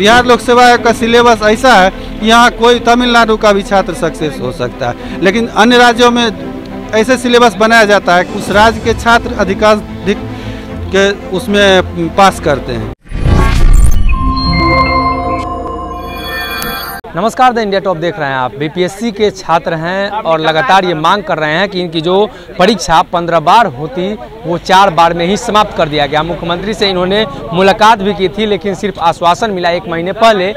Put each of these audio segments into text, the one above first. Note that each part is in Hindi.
बिहार लोक सेवा आयोग का सिलेबस ऐसा है कि यहाँ कोई तमिलनाडु का भी छात्र सक्सेस हो सकता है, लेकिन अन्य राज्यों में ऐसे सिलेबस बनाया जाता है कि उस राज्य के छात्र अधिकाधिक के उसमें पास करते हैं। नमस्कार, द इंडिया टॉप देख रहे हैं आप। बीपीएससी के छात्र हैं और लगातार ये मांग कर रहे हैं कि इनकी जो परीक्षा 15 बार होती वो 4 बार में ही समाप्त कर दिया गया। मुख्यमंत्री से इन्होंने मुलाकात भी की थी, लेकिन सिर्फ आश्वासन मिला। 1 महीने पहले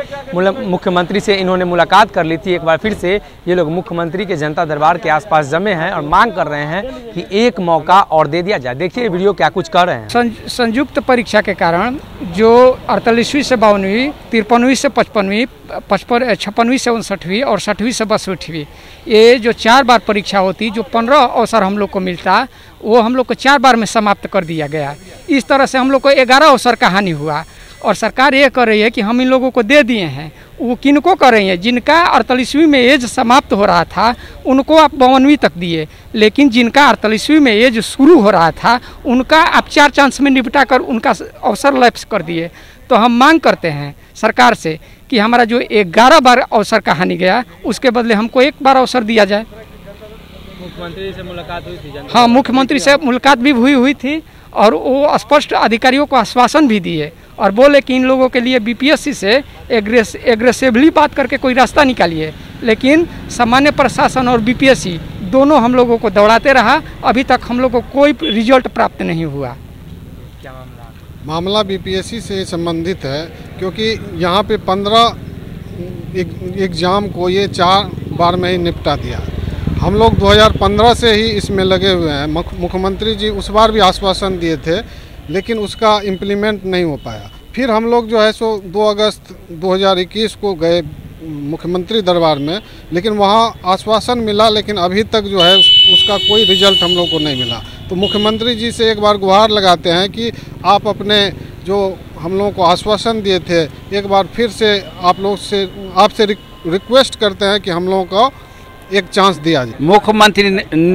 मुख्यमंत्री से इन्होंने मुलाकात कर ली थी। एक बार फिर से ये लोग मुख्यमंत्री के जनता दरबार के आसपास जमे हैं और मांग कर रहे हैं कि एक मौका और दे दिया जाए। देखिए वीडियो क्या कुछ कर रहे हैं। संयुक्त परीक्षा के कारण जो 48वीं से 52वीं, 53वीं से 55वीं, 56वीं से 59वीं और 60वीं से 62वीं, ये जो 4 बार परीक्षा होती, जो 15 अवसर हम लोग को मिलता, वो हम लोग को 4 बार में समाप्त कर दिया गया। इस तरह से हम लोग को 11 अवसर का हानि हुआ और सरकार ये कर रही है कि हम इन लोगों को दे दिए हैं। वो किनको कर रही है? जिनका 48वीं में एज समाप्त हो रहा था उनको आप 52वीं तक दिए, लेकिन जिनका 48वीं में एज शुरू हो रहा था उनका आप 4 चांस में निपटा कर उनका अवसर लैप्स कर दिए। तो हम मांग करते हैं सरकार से कि हमारा जो 11 बार अवसर का हानि गया उसके बदले हमको 1 बार अवसर दिया जाए। मुख्यमंत्री से मुलाकात हुई थी? हाँ, मुख्यमंत्री से मुलाकात भी हुई थी और वो स्पष्ट अधिकारियों को आश्वासन भी दिए और बोले कि इन लोगों के लिए बीपीएससी से एग्रेसिवली बात करके कोई रास्ता निकालिए। लेकिन सामान्य प्रशासन और बीपीएससी दोनों हम लोगों को दौड़ाते रहा। अभी तक हम लोगों को कोई रिजल्ट प्राप्त नहीं हुआ। क्या मामला बीपीएससी से संबंधित है, क्योंकि यहाँ पे 15 एग्ज़ाम को ये 4 बार में ही निपटा दिया। हम लोग 2015 से ही इसमें लगे हुए हैं। मुख्यमंत्री जी उस बार भी आश्वासन दिए थे, लेकिन उसका इम्प्लीमेंट नहीं हो पाया। फिर हम लोग जो है सो 2 अगस्त 2021 को गए मुख्यमंत्री दरबार में, लेकिन वहाँ आश्वासन मिला, लेकिन अभी तक जो है उसका कोई रिजल्ट हम लोग को नहीं मिला। तो मुख्यमंत्री जी से एक बार गुहार लगाते हैं कि आप अपने जो हम लोगों को आश्वासन दिए थे, एक बार फिर से आपसे रिक्वेस्ट करते हैं कि हम लोगों को एक चांस दिया जाए। मुख्यमंत्री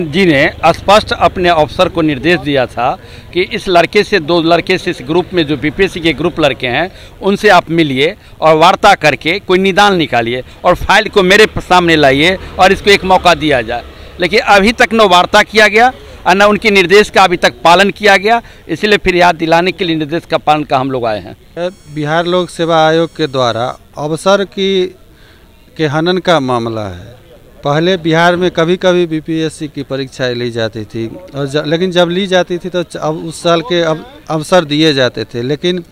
जी ने स्पष्ट अपने अफसर को निर्देश दिया था कि इस लड़के से 2 लड़के से इस ग्रुप में जो बीपीएससी के ग्रुप लड़के हैं उनसे आप मिलिए और वार्ता करके कोई निदान निकालिए और फाइल को मेरे सामने लाइए और इसको एक मौका दिया जाए। लेकिन अभी तक न वार्ता किया गया और न उनके निर्देश का अभी तक पालन किया गया। इसलिए फिर याद दिलाने के लिए निर्देश का पालन का हम लोग आए हैं। बिहार लोक सेवा आयोग के द्वारा अवसर के हनन का मामला है। पहले बिहार में कभी कभी बीपीएससी की परीक्षाएं ली जाती थी और लेकिन जब ली जाती थी तो अब उस साल के अवसर दिए जाते थे, लेकिन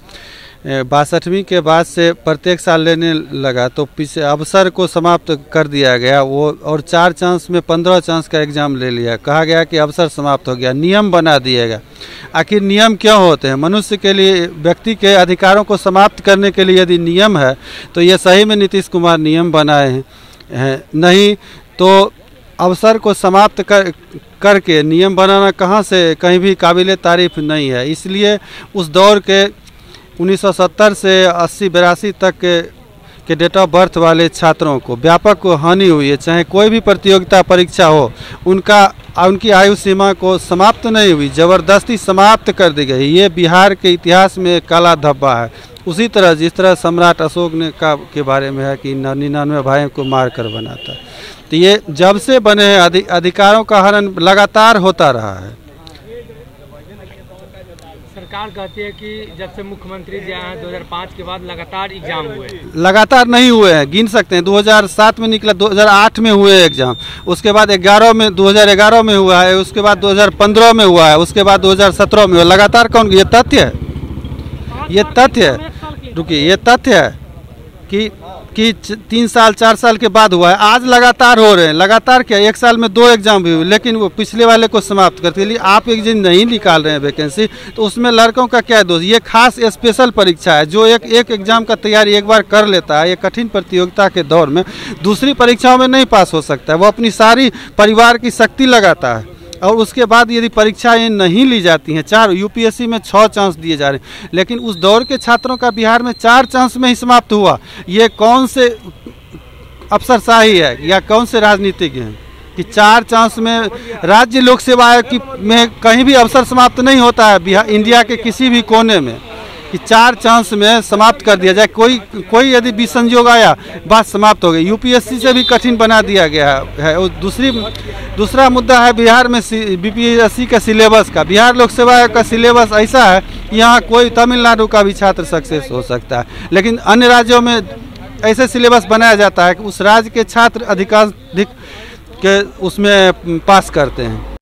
62वीं के बाद से प्रत्येक साल लेने लगा तो पीछे अवसर को समाप्त कर दिया गया वो, और 4 चांस में 15 चांस का एग्ज़ाम ले लिया। कहा गया कि अवसर समाप्त हो गया, नियम बना दिएगा। आखिर नियम क्यों होते हैं? मनुष्य के लिए, व्यक्ति के अधिकारों को समाप्त करने के लिए यदि नियम है तो ये सही में नीतीश कुमार नियम बनाए हैं, नहीं तो अवसर को समाप्त करके नियम बनाना कहाँ से कहीं भी काबिले तारीफ नहीं है। इसलिए उस दौर के 1970 से 80-82 तक के डेट ऑफ बर्थ वाले छात्रों को व्यापक हानि हुई है। चाहे कोई भी प्रतियोगिता परीक्षा हो, उनकी आयु सीमा को समाप्त नहीं हुई, ज़बरदस्ती समाप्त कर दी गई। ये बिहार के इतिहास में काला धब्बा है। उसी तरह जिस तरह सम्राट अशोक ने के बारे में है कि 99 भाइयों को मार कर बनाता, तो ये जब से बने हैं अधिकारों का हनन लगातार होता रहा है। सरकार कहती है कि जब से मुख्यमंत्री जी आए हैं 2005 के बाद लगातार एग्जाम हुए। लगातार नहीं हुए हैं, गिन सकते हैं। 2007 में निकला, 2008 में हुए एग्जाम, उसके बाद 2011 में हुआ है, उसके बाद 2015 में हुआ है, उसके बाद 2017 में हुआ। लगातार कौन? ये तथ्य है, ये तथ्य है, रुकिए, ये तथ्य है कि 3 साल 4 साल के बाद हुआ है। आज लगातार हो रहे हैं। लगातार क्या, 1 साल में 2 एग्जाम भी हुए, लेकिन वो पिछले वाले को समाप्त करते लिए आप एक दिन नहीं निकाल रहे हैं वैकेंसी, तो उसमें लड़कों का क्या दोष? ये खास स्पेशल परीक्षा है। जो एक एग्जाम का तैयारी एक बार कर लेता है, ये कठिन प्रतियोगिता के दौर में दूसरी परीक्षाओं में नहीं पास हो सकता है। वो अपनी सारी परिवार की शक्ति लगाता है और उसके बाद यदि परीक्षाएं नहीं ली जाती हैं, 4 यूपीएससी में 6 चांस दिए जा रहे हैं, लेकिन उस दौर के छात्रों का बिहार में 4 चांस में ही समाप्त हुआ। ये कौन से अफसरशाही है या कौन से राजनीतिज्ञ हैं कि 4 चांस में? राज्य लोक सेवा आयोग में कहीं भी अवसर समाप्त नहीं होता है बिहार, इंडिया के किसी भी कोने में। कि 4 चांस में समाप्त कर दिया जाए। कोई यदि विसंयोग आया, बात समाप्त हो गई। यूपीएससी से भी कठिन बना दिया गया है। और दूसरा मुद्दा है बिहार में बीपीएससी का सिलेबस का। बिहार लोक सेवा आयोग का सिलेबस ऐसा है कि यहाँ कोई तमिलनाडु का भी छात्र सक्सेस हो सकता है, लेकिन अन्य राज्यों में ऐसे सिलेबस बनाया जाता है कि उस राज्य के छात्र अधिक के उसमें पास करते हैं।